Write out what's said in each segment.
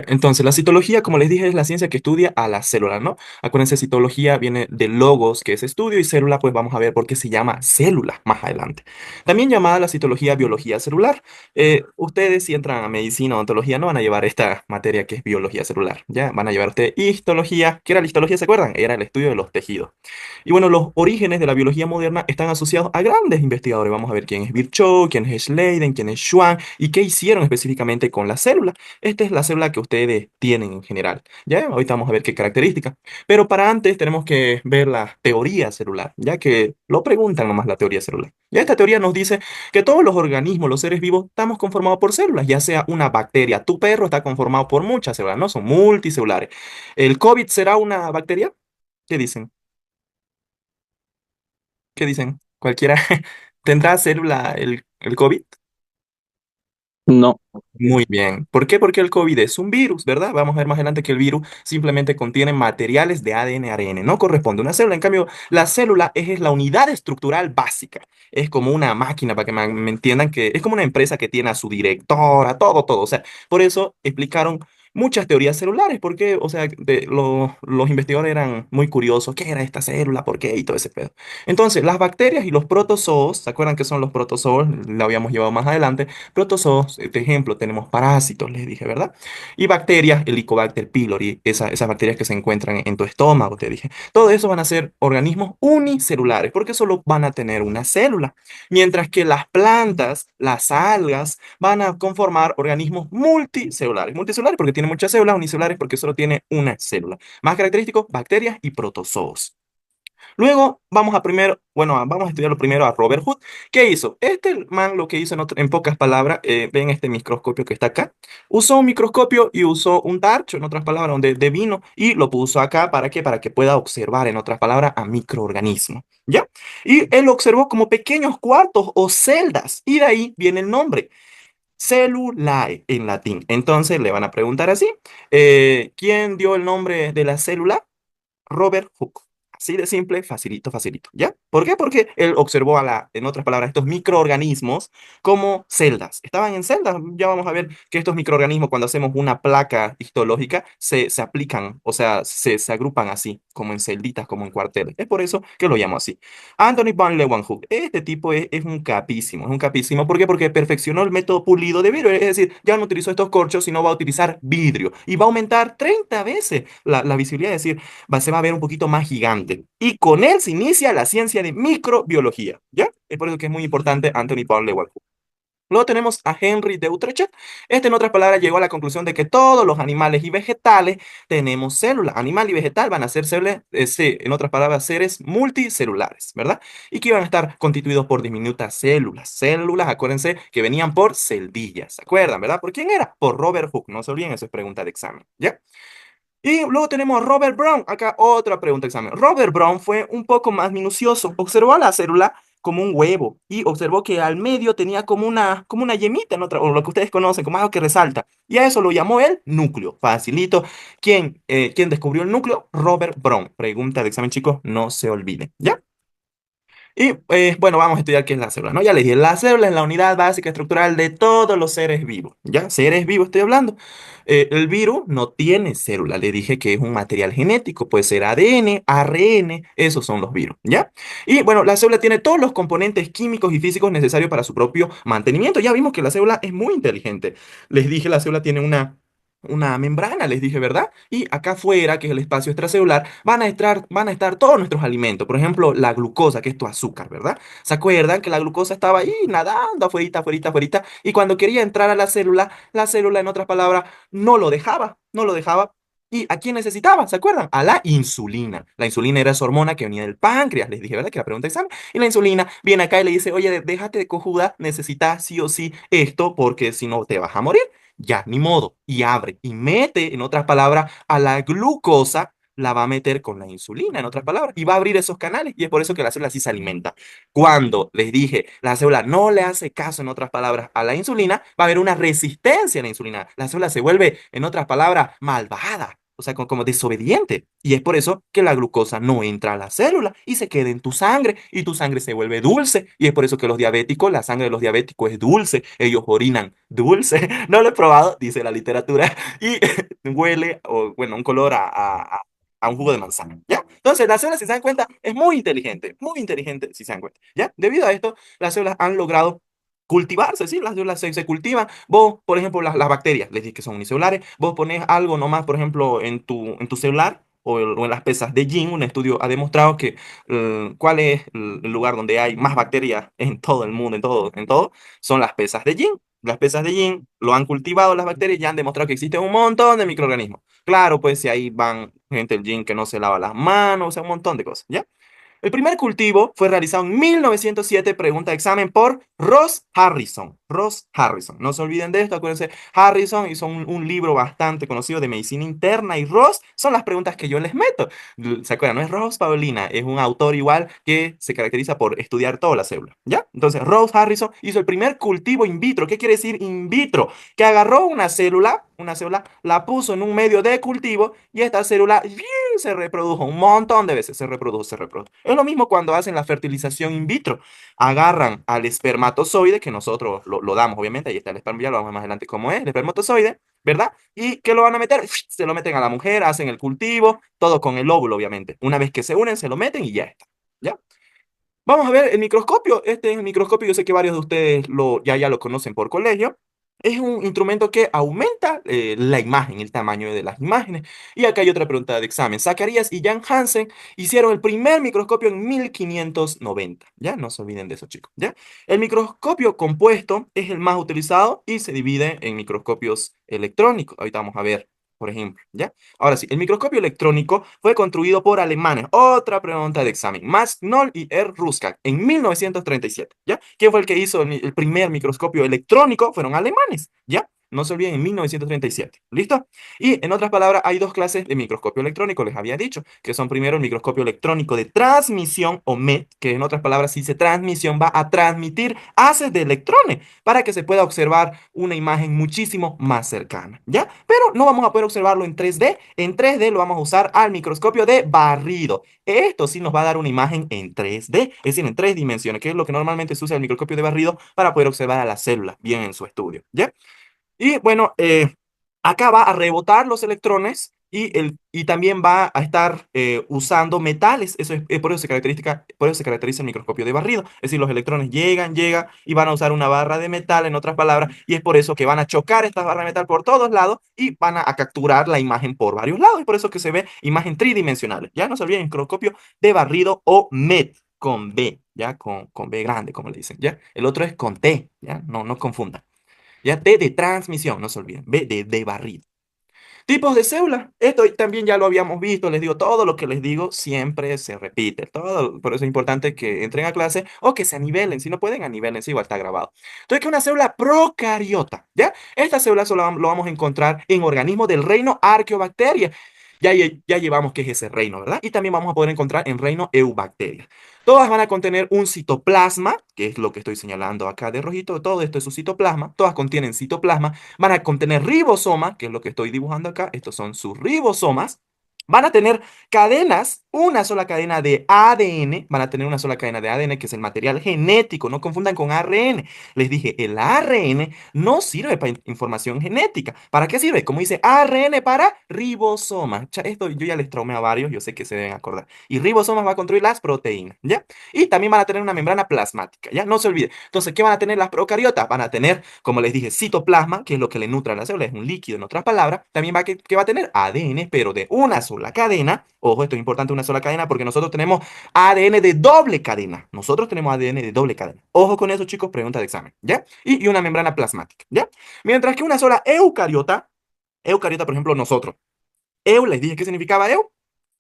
Entonces, la citología, como les dije, es la ciencia que estudia a la célula, ¿no? Acuérdense, citología viene de logos, que es estudio, y célula, pues vamos a ver por qué se llama célula más adelante. También llamada la citología biología celular. Ustedes, si entran a medicina o ontología, no van a llevar esta materia que es biología celular, ¿ya? Van a llevar ustedes histología. ¿Qué era la histología? ¿Se acuerdan? Era el estudio de los tejidos. Y bueno, los orígenes de la biología moderna están asociados a grandes investigadores. Vamos a ver quién es Virchow, quién es Schleiden, quién es Schwann y qué hicieron específicamente con la célula. Esta es la célula que ustedes tienen en general. Ya, ahorita vamos a ver qué características. Pero para antes tenemos que ver la teoría celular, ya que lo preguntan nomás la teoría celular. Ya esta teoría nos dice que todos los organismos, los seres vivos, estamos conformados por células, ya sea una bacteria. Tu perro está conformado por muchas células, ¿no? Son multicelulares. ¿El COVID será una bacteria? ¿Qué dicen? ¿Qué dicen? ¿Cualquiera tendrá célula el COVID? No, Muy bien. ¿Por qué? Porque el COVID es un virus, ¿verdad? Vamos a ver más adelante que el virus simplemente contiene materiales de ADN, ARN. No corresponde a una célula. En cambio, la célula es la unidad estructural básica. Es como una máquina, para que me entiendan, que es como una empresa que tiene a su directora, todo, todo. O sea, por eso explicaron muchas teorías celulares, porque, o sea, los investigadores eran muy curiosos. ¿Qué era esta célula? ¿Por qué? Y todo ese pedo. Entonces, las bacterias y los protozoos, ¿se acuerdan qué son los protozoos? Lo habíamos llevado más adelante. Protozoos, de ejemplo, tenemos parásitos, les dije, ¿verdad? Y bacterias, Helicobacter pylori, esas bacterias que se encuentran en tu estómago, te dije. Todo eso van a ser organismos unicelulares, porque solo van a tener una célula. Mientras que las plantas, las algas, van a conformar organismos multicelulares. Multicelulares porque tienen muchas células, unicelulares porque solo tiene una célula. Más característicos, bacterias y protozoos. Luego vamos a primero, bueno, vamos a estudiarlo primero a Robert Hood. ¿Qué hizo? Este man lo que hizo en pocas palabras, ven este microscopio que está acá. Usó un microscopio y usó un tarcho, en otras palabras, donde de vino y lo puso acá. ¿Para qué? Para que pueda observar, en otras palabras, a microorganismos. ¿Ya? Y él lo observó como pequeños cuartos o celdas. Y de ahí viene el nombre. Cellulae en latín. Entonces le van a preguntar así, ¿quién dio el nombre de la célula? Robert Hooke. Así de simple, facilito, facilito, ¿ya? ¿Por qué? Porque él observó en otras palabras, estos microorganismos como celdas. Estaban en celdas. Ya vamos a ver que estos microorganismos, cuando hacemos una placa histológica, se aplican, o sea, se agrupan así, como en celditas, como en cuarteles. Es por eso que lo llamo así. Anthony van Leeuwenhoek. Este tipo es un capísimo, es un capísimo. ¿Por qué? Porque perfeccionó el método pulido de vidrio. Es decir, ya no utilizó estos corchos, sino va a utilizar vidrio. Y va a aumentar 30 veces la visibilidad. Es decir, se va a ver un poquito más gigante. Y con él se inicia la ciencia de microbiología, ¿ya? Es por eso que es muy importante Anthony Paul Lewalcock. Luego tenemos a Henry de Utrecht. Este, en otras palabras, llegó a la conclusión de que todos los animales y vegetales tenemos células. Animal y vegetal van a ser células, sí, en otras palabras, seres multicelulares, ¿verdad? Y que iban a estar constituidos por diminutas células. Células, acuérdense, que venían por celdillas. ¿Se acuerdan, verdad? ¿Por quién era? Por Robert Hooke. No se olviden, eso es pregunta de examen, ¿ya? Y luego tenemos a Robert Brown. Acá otra pregunta de examen. Robert Brown fue un poco más minucioso. Observó a la célula como un huevo y observó que al medio tenía como una yemita, en otra, o lo que ustedes conocen como algo que resalta. Y a eso lo llamó el núcleo. Facilito. ¿Quién descubrió el núcleo? Robert Brown. Pregunta de examen, chicos, no se olviden. ¿Ya? Y bueno, vamos a estudiar qué es la célula, ¿no? Ya les dije, la célula es la unidad básica estructural de todos los seres vivos, ¿ya? Seres vivos estoy hablando. El virus no tiene célula, le dije que es un material genético, puede ser ADN, ARN, esos son los virus, ¿ya? Y bueno, la célula tiene todos los componentes químicos y físicos necesarios para su propio mantenimiento. Ya vimos que la célula es muy inteligente. Les dije, la célula tiene una membrana, les dije, ¿verdad? Y acá afuera, que es el espacio extracelular, van a estar todos nuestros alimentos. Por ejemplo, la glucosa, que es tu azúcar, ¿verdad? ¿Se acuerdan que la glucosa estaba ahí nadando afuerita, afuerita, afuerita? Y cuando quería entrar a la célula, en otras palabras, no lo dejaba, no lo dejaba. ¿Y a quién necesitaba? ¿Se acuerdan? A la insulina. La insulina era esa hormona que venía del páncreas. Les dije, ¿verdad? Que la pregunta de examen. Y la insulina viene acá y le dice, oye, déjate de cojuda, necesitas sí o sí esto porque si no te vas a morir. Ya, ni modo. Y abre y mete, en otras palabras, a la glucosa, la va a meter con la insulina, en otras palabras, y va a abrir esos canales. Y es por eso que la célula sí se alimenta. Cuando les dije, la célula no le hace caso, en otras palabras, a la insulina, va a haber una resistencia a la insulina. La célula se vuelve, en otras palabras, malvada. o sea, como desobediente. Y es por eso que la glucosa no entra a la célula y se queda en tu sangre y tu sangre se vuelve dulce. Y es por eso que los diabéticos, la sangre de los diabéticos es dulce. Ellos orinan dulce. No lo he probado, dice la literatura. Y huele, o bueno, un color a un jugo de manzana, ¿ya? Entonces, las células, si se dan cuenta, es muy inteligente, si se dan cuenta, ¿ya? Debido a esto, las células han logrado cultivarse, ¿sí? Las células se cultivan. Vos, por ejemplo, las bacterias, les dije que son unicelulares. Vos pones algo nomás, por ejemplo, en tu celular o en las pesas de Gene. Un estudio ha demostrado que cuál es el lugar donde hay más bacterias en todo el mundo, en todo, son las pesas de Gene. Las pesas de Gene lo han cultivado las bacterias y ya han demostrado que existen un montón de microorganismos. Claro, pues si ahí van gente el Gene que no se lava las manos, o sea, un montón de cosas, ¿ya? El primer cultivo fue realizado en 1907, pregunta de examen, por Ross Harrison. Ross Harrison. No se olviden de esto, acuérdense, Harrison hizo un libro bastante conocido de medicina interna y Ross son las preguntas que yo les meto. ¿Se acuerdan? No es Ross Paulina, es un autor igual que se caracteriza por estudiar toda la célula. ¿Ya? Entonces, Ross Harrison hizo el primer cultivo in vitro. ¿Qué quiere decir in vitro? Que agarró una célula, la puso en un medio de cultivo y esta célula se reprodujo un montón de veces, se reprodujo, se reprodujo. Es lo mismo cuando hacen la fertilización in vitro. Agarran al espermatozoide, que nosotros lo damos, obviamente, ahí está el esperma, ya lo vamos a ver más adelante cómo es, el espermatozoide, ¿verdad? ¿Y qué lo van a meter? Se lo meten a la mujer, hacen el cultivo, todo con el óvulo, obviamente. Una vez que se unen, se lo meten y ya está. ¿Ya? Vamos a ver el microscopio. Este es el microscopio, yo sé que varios de ustedes ya lo conocen por colegio. Es un instrumento que aumenta la imagen, el tamaño de las imágenes. Y acá hay otra pregunta de examen. Zacarías y Jan Hansen hicieron el primer microscopio en 1590. Ya, no se olviden de eso, chicos. ¿Ya? El microscopio compuesto es el más utilizado y se divide en microscopios electrónicos. Ahorita vamos a ver, por ejemplo. ¿Ya? Ahora sí, el microscopio electrónico fue construido por alemanes. Otra pregunta de examen. Max Knoll y R. Ruska en 1937. ¿Ya? ¿Quién fue el que hizo el primer microscopio electrónico? Fueron alemanes. ¿Ya? No se olviden, en 1937. ¿Listo? Y en otras palabras, hay dos clases de microscopio electrónico, les había dicho, que son primero el microscopio electrónico de transmisión o MET, que en otras palabras, si dice transmisión, va a transmitir haces de electrones para que se pueda observar una imagen muchísimo más cercana, ¿ya? Pero no vamos a poder observarlo en 3D. En 3D lo vamos a usar al microscopio de barrido. Esto sí nos va a dar una imagen en 3D, es decir, en tres dimensiones, que es lo que normalmente se usa en el microscopio de barrido para poder observar a la célula bien en su estudio, ¿ya? Y bueno, acá va a rebotar los electrones y también va a estar usando metales. Eso por eso se caracteriza el microscopio de barrido. Es decir, los electrones llegan y van a usar una barra de metal, en otras palabras, y es por eso que van a chocar estas barras de metal por todos lados y van a capturar la imagen por varios lados. Y por eso que se ve imagen tridimensional. Ya no se olviden, microscopio de barrido o MET con B, ya con B grande, como le dicen, ya. El otro es con T, ya, no confundan. Ya, T de transmisión, no se olviden. B de barrido. Tipos de célula. Esto también ya lo habíamos visto. Les digo, todo lo que les digo siempre se repite. Todo, por eso es importante que entren a clase o que se anivelen. Si no pueden, anivelense, igual está grabado. Entonces, que una célula procariota, ¿ya? Esta célula solo lo vamos a encontrar en organismos del reino Arqueobacteria. Ya llevamos que es ese reino, ¿verdad? Y también vamos a poder encontrar en reino Eubacteria. Todas van a contener un citoplasma, que es lo que estoy señalando acá de rojito. Todo esto es un citoplasma. Todas contienen citoplasma. Van a contener ribosomas, que es lo que estoy dibujando acá. Estos son sus ribosomas. Van a tener cadenas, una sola cadena de ADN. Van a tener una sola cadena de ADN, que es el material genético. No confundan con ARN. Les dije, el ARN no sirve para información genética. ¿Para qué sirve? Como dice, ARN para ribosomas. Esto yo ya les traumé a varios, yo sé que se deben acordar. Y ribosomas va a construir las proteínas, ¿ya? Y también van a tener una membrana plasmática, ¿ya? No se olviden. Entonces, ¿qué van a tener las procariotas? Van a tener, como les dije, citoplasma, que es lo que le nutre a la célula, es un líquido, en otras palabras. También que va a tener ADN, pero de una sola cadena. Ojo, esto es importante, una sola cadena, porque nosotros tenemos ADN de doble cadena. Nosotros tenemos ADN de doble cadena. Ojo con eso, chicos, pregunta de examen, ¿ya? Y una membrana plasmática, ¿ya? Mientras que una sola eucariota, por ejemplo, nosotros. Les dije qué significaba eu.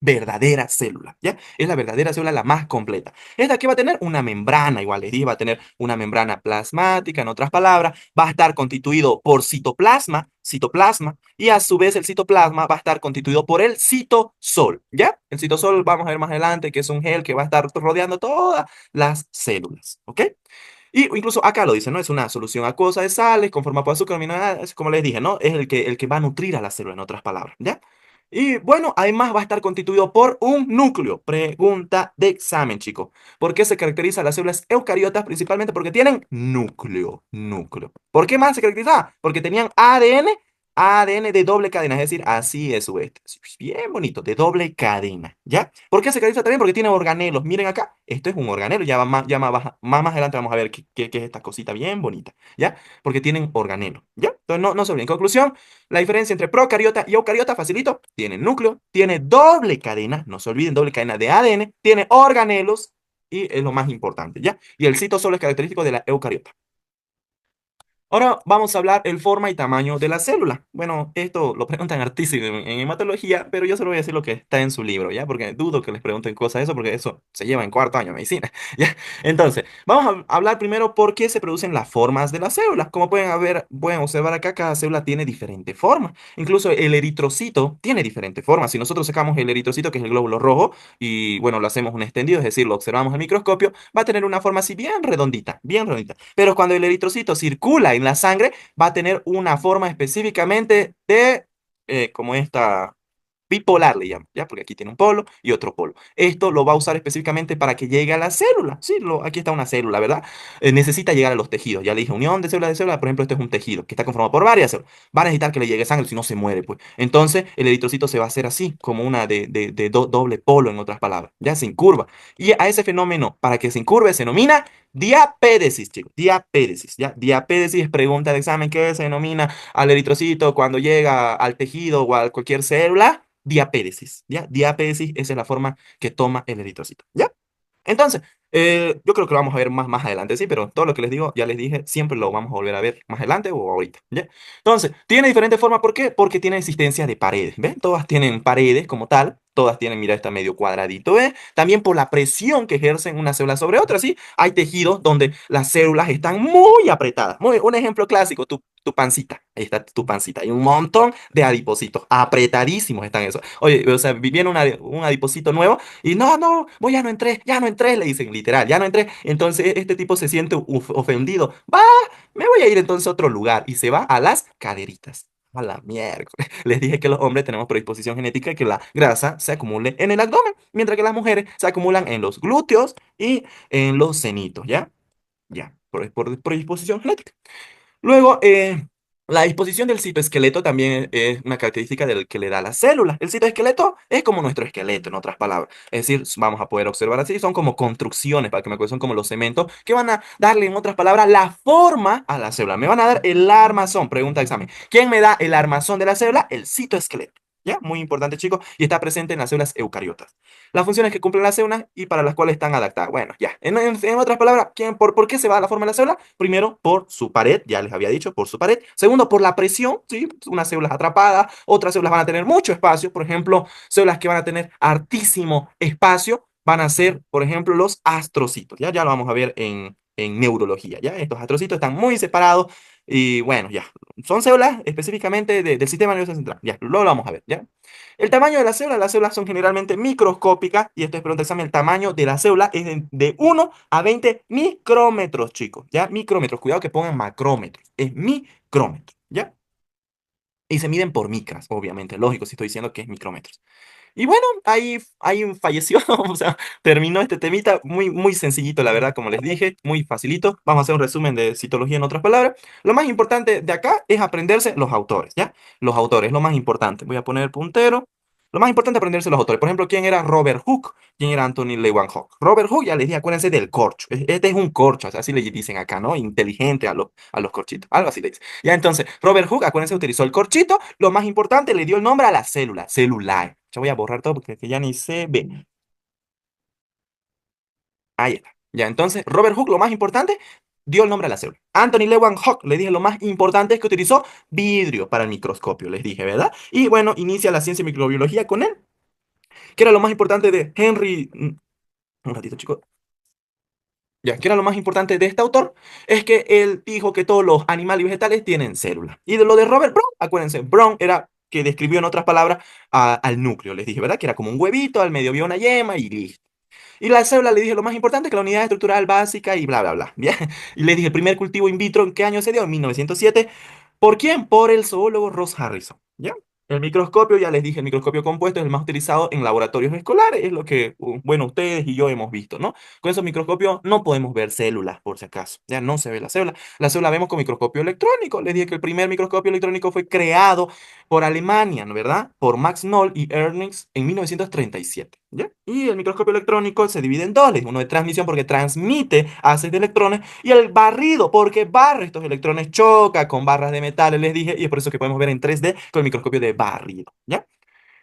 Verdadera célula, ¿ya? Es la verdadera célula la más completa. Esta aquí va a tener una membrana, igual les dije, va a tener una membrana plasmática, en otras palabras, va a estar constituido por citoplasma, y a su vez el citoplasma va a estar constituido por el citosol, ¿ya? El citosol, vamos a ver más adelante, que es un gel que va a estar rodeando todas las células, ¿ok? Y incluso acá lo dice, ¿no? Es una solución acuosa de sales, conformada por azúcar, aminoácidos, como les dije, ¿no? Es el que va a nutrir a la célula, en otras palabras, ¿ya? Y bueno, además va a estar constituido por un núcleo. Pregunta de examen, chicos. ¿Por qué se caracteriza las células eucariotas? Principalmente porque tienen núcleo. Núcleo. ¿Por qué más se caracteriza? Porque tenían ADN, ADN de doble cadena. Es decir, así es su este. Sí, bien bonito, de doble cadena. ¿Ya? ¿Por qué se caracteriza también? Porque tiene organelos. Miren acá, esto es un organelo. Ya más adelante vamos a ver qué es esta cosita bien bonita. ¿Ya? Porque tienen organelos. ¿Ya? Entonces, no se olviden. En conclusión. La diferencia entre procariota y eucariota, facilito, tiene núcleo, tiene doble cadena, no se olviden, doble cadena de ADN, tiene organelos y es lo más importante, ¿ya? Y el citosol es característico de la eucariota. Ahora vamos a hablar el forma y tamaño de la célula. Bueno, esto lo preguntan hartísimo en hematología, pero yo solo voy a decir lo que está en su libro, ¿ya? Porque dudo que les pregunten cosas de eso, porque eso se lleva en cuarto año de medicina, ¿ya? Entonces, vamos a hablar primero por qué se producen las formas de las células. Como pueden observar acá, cada célula tiene diferente forma. Incluso el eritrocito tiene diferente forma. Si nosotros sacamos el eritrocito, que es el glóbulo rojo, y bueno, lo hacemos un extendido, es decir, lo observamos al microscopio, va a tener una forma así bien redondita, bien redondita. Pero cuando el eritrocito circula en la sangre, va a tener una forma específicamente de, como esta, bipolar le llaman, ¿ya? Porque aquí tiene un polo y otro polo. Esto lo va a usar específicamente para que llegue a la célula. Sí, aquí está una célula, ¿verdad? Necesita llegar a los tejidos. Ya le dije, unión de célula. Por ejemplo, esto es un tejido que está conformado por varias células. Va a necesitar que le llegue sangre, si no se muere, pues. Entonces, el eritrocito se va a hacer así, como una doble polo, en otras palabras. Ya se incurva. Y a ese fenómeno, para que se incurve, se denomina diapédesis, chicos. Diapédesis, ¿ya? Diapédesis es pregunta de examen que se denomina al eritrocito cuando llega al tejido o a cualquier célula. Diapédesis, ¿ya? Diapédesis, esa es la forma que toma el eritrocito, ¿ya? Entonces, yo creo que lo vamos a ver más adelante, sí, pero todo lo que les digo, ya les dije, siempre lo vamos a volver a ver más adelante o ahorita, ¿ya? Entonces, tiene diferentes formas, ¿por qué? Porque tiene existencia de paredes, ¿ven? Todas tienen paredes como tal, todas tienen, mira, está medio cuadradito, ¿ves? También por la presión que ejercen una célula sobre otra, ¿sí? Hay tejidos donde las células están muy apretadas. Un ejemplo clásico, tu pancita, ahí está tu pancita, hay un montón de adipocitos, apretadísimos están esos. Oye, o sea, viene un adipocito nuevo y no, voy, ya no entré, le dicen literal, ya no entré. Entonces este tipo se siente ofendido. Va, me voy a ir entonces a otro lugar y se va a las caderitas. A la miércoles. Les dije que los hombres tenemos predisposición genética y que la grasa se acumule en el abdomen, mientras que las mujeres se acumulan en los glúteos y en los senitos, ¿ya? Ya, por predisposición genética. Luego, la disposición del citoesqueleto también es una característica del que le da a la célula. El citoesqueleto es como nuestro esqueleto, en otras palabras. Es decir, vamos a poder observar así, son como construcciones, para que me acuerden, son como los cementos que van a darle, en otras palabras, la forma a la célula. Me van a dar el armazón, pregunta de examen. ¿Quién me da el armazón de la célula? El citoesqueleto. ¿Ya? Muy importante, chicos, y está presente en las células eucariotas. Las funciones que cumplen las células y para las cuales están adaptadas. Bueno, ya. En otras palabras, ¿por qué se va a la forma de la célula? Primero, por su pared, ya les había dicho, por su pared. Segundo, por la presión, ¿sí? Unas células atrapadas, otras células van a tener mucho espacio. Por ejemplo, células que van a tener hartísimo espacio van a ser, por ejemplo, los astrocitos. Ya lo vamos a ver en neurología, ¿ya? Estos astrocitos están muy separados y bueno, ya. Son células específicamente del sistema nervioso central. Ya, lo vamos a ver, ¿ya? El tamaño de las células son generalmente microscópicas y esto es pregunta de examen, el tamaño de la célula es de 1 a 20 micrómetros, chicos, ¿ya? Micrómetros, cuidado que pongan macrómetros, es micrómetros, ¿ya? Y se miden por micras, obviamente, lógico si estoy diciendo que es micrómetros. Y bueno, ahí falleció, o sea, terminó este temita muy sencillito, la verdad, como les dije, muy facilito. Vamos a hacer un resumen de citología en otras palabras. Lo más importante de acá es aprenderse los autores, ¿ya? Los autores, lo más importante. Voy a poner el puntero. Lo más importante es aprenderse los autores. Por ejemplo, ¿quién era Robert Hooke? ¿Quién era Anthony Leeuwenhoek? Robert Hooke, ya les dije, acuérdense del corcho. Este es un corcho, o sea, así le dicen acá, ¿no? Inteligente a los corchitos. Algo así le dicen. Ya entonces, Robert Hooke, acuérdense, utilizó el corchito. Lo más importante, le dio el nombre a la célula, celular. Ya voy a borrar todo porque que ya ni se ve. Ahí está. Ya, entonces, Robert Hooke, lo más importante, dio el nombre a la célula. Anthony Leeuwenhoek, le dije, lo más importante es que utilizó vidrio para el microscopio, les dije, ¿verdad? Y bueno, inicia la ciencia de microbiología con él, que era lo más importante de Henry. Un ratito, chicos. Ya, que era lo más importante de este autor, es que él dijo que todos los animales y vegetales tienen células. Y de lo de Robert Brown, acuérdense, Brown era que describió en otras palabras al núcleo, les dije, ¿verdad? Que era como un huevito, al medio había una yema y listo. Y la célula le dije lo más importante, que la unidad estructural básica y bla, bla, bla. Bien. Y le dije, el primer cultivo in vitro, ¿en qué año se dio? En 1907. ¿Por quién? Por el zoólogo Ross Harrison. ¿Ya? El microscopio, ya les dije, el microscopio compuesto es el más utilizado en laboratorios escolares, es lo que, bueno, ustedes y yo hemos visto, ¿no? Con esos microscopios no podemos ver células, por si acaso, ya no se ve la célula. La célula vemos con microscopio electrónico. Les dije que el primer microscopio electrónico fue creado por Alemania, ¿no? ¿Verdad? Por Max Knoll y Ernst en 1937, ¿ya? Y el microscopio electrónico se divide en dos, les digo, uno de transmisión porque transmite haces de electrones y el barrido porque barre estos electrones, choca con barras de metales, les dije, y es por eso que podemos ver en 3D con el microscopio de barrido, ¿ya?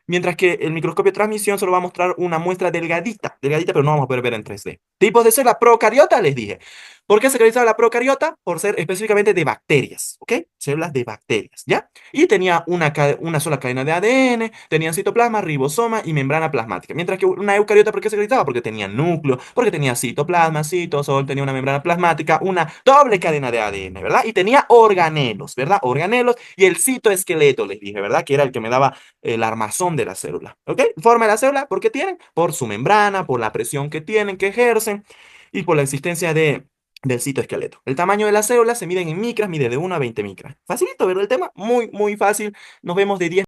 Mientras que el microscopio de transmisión solo va a mostrar una muestra delgadita, delgadita, pero no vamos a poder ver en 3D. Tipos de célula procariota, les dije. ¿Por qué se caracteriza la procariota? Por ser específicamente de bacterias, ¿ok? Células de bacterias, ¿ya? Y tenía una sola cadena de ADN, tenía citoplasma, ribosoma y membrana plasmática. Mientras que una eucariota, ¿por qué se caracterizaba? Porque tenía núcleo, porque tenía citoplasma, citosol, tenía una membrana plasmática, una doble cadena de ADN, ¿verdad? Y tenía organelos, ¿verdad? Organelos y el citoesqueleto, les dije, ¿verdad? Que era el que me daba el armazón de la célula. ¿Ok? Forma de la célula, ¿por qué tienen? Por su membrana, por la presión que tienen, que ejercen y por la existencia del citoesqueleto. El tamaño de las células se miden en micras, mide de 1 a 20 micras. Facilito, ¿verdad? El tema muy, muy fácil. Nos vemos de 10